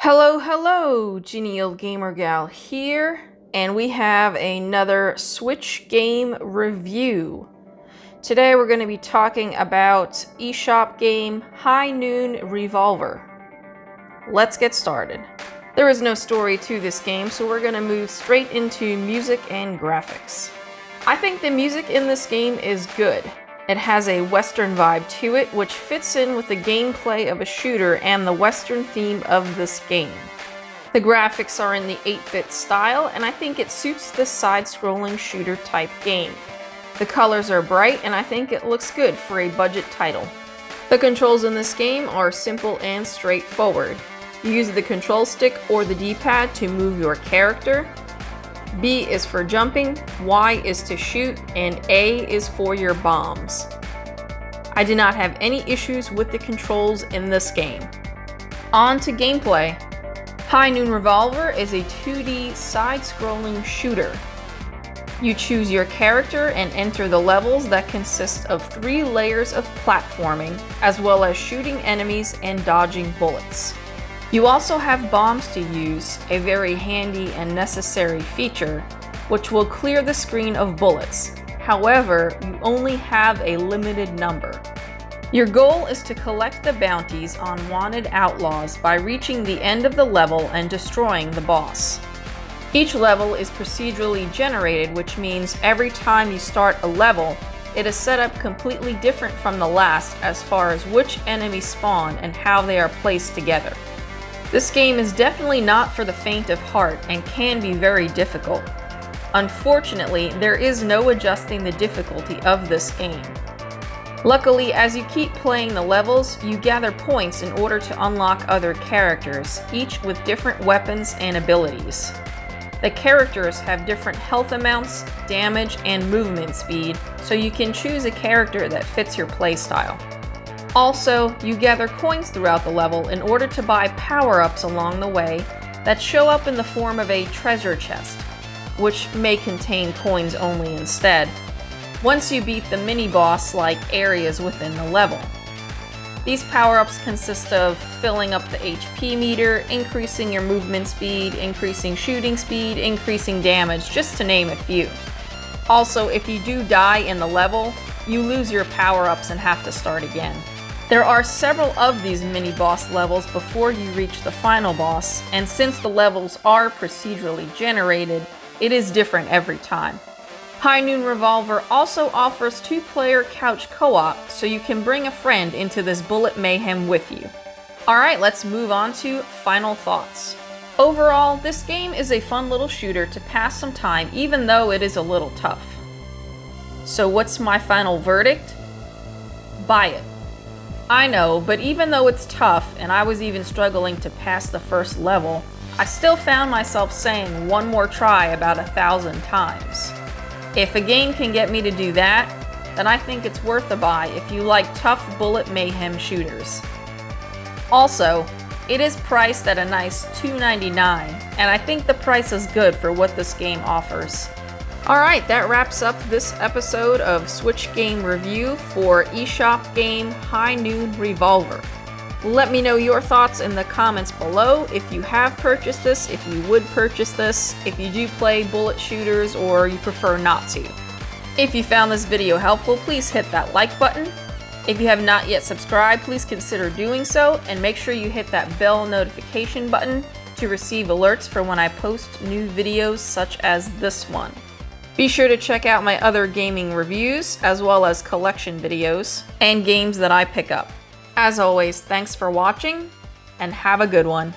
Hello, hello, Genial Gamer Gal here, and we have another Switch game review. Today we're going to be talking about eShop game Noon Revolver. Let's get started. There is no story to this game, so we're going to move straight into music and graphics. I think the music in this game is good. It has a Western vibe to it, which fits in with the gameplay of a shooter and the Western theme of this game. The graphics are in the 8-bit style, and I think it suits this side-scrolling shooter type game. The colors are bright, and I think it looks good for a budget title. The controls in this game are simple and straightforward. You use the control stick or the D-pad to move your character. B is for jumping, Y is to shoot, and A is for your bombs. I do not have any issues with the controls in this game. On to gameplay. Noon Revolver is a 2D side-scrolling shooter. You choose your character and enter the levels that consist of 3 layers of platforming, as well as shooting enemies and dodging bullets. You also have bombs to use, a very handy and necessary feature, which will clear the screen of bullets. However, you only have a limited number. Your goal is to collect the bounties on wanted outlaws by reaching the end of the level and destroying the boss. Each level is procedurally generated, which means every time you start a level, it is set up completely different from the last as far as which enemies spawn and how they are placed together. This game is definitely not for the faint of heart and can be very difficult. Unfortunately, there is no adjusting the difficulty of this game. Luckily, as you keep playing the levels, you gather points in order to unlock other characters, each with different weapons and abilities. The characters have different health amounts, damage, and movement speed, so you can choose a character that fits your playstyle. Also, you gather coins throughout the level in order to buy power-ups along the way that show up in the form of a treasure chest, which may contain coins only instead, once you beat the mini-boss-like areas within the level. These power-ups consist of filling up the HP meter, increasing your movement speed, increasing shooting speed, increasing damage, just to name a few. Also, if you do die in the level, you lose your power-ups and have to start again. There are several of these mini-boss levels before you reach the final boss, and since the levels are procedurally generated, it is different every time. Noon Revolver also offers 2-player couch co-op, so you can bring a friend into this bullet mayhem with you. Alright, let's move on to final thoughts. Overall, this game is a fun little shooter to pass some time, even though it is a little tough. So what's my final verdict? Buy it. I know, but even though it's tough, and I was even struggling to pass the first level, I still found myself saying one more try about 1,000 times. If a game can get me to do that, then I think it's worth a buy if you like tough bullet mayhem shooters. Also, it is priced at a nice $2.99, and I think the price is good for what this game offers. Alright, that wraps up this episode of Switch Game Review for eShop game Noon Revolver. Let me know your thoughts in the comments below if you have purchased this, if you would purchase this, if you do play bullet shooters or you prefer not to. If you found this video helpful, please hit that like button. If you have not yet subscribed, please consider doing so, and make sure you hit that bell notification button to receive alerts for when I post new videos such as this one. Be sure to check out my other gaming reviews, as well as collection videos, and games that I pick up. As always, thanks for watching, and have a good one.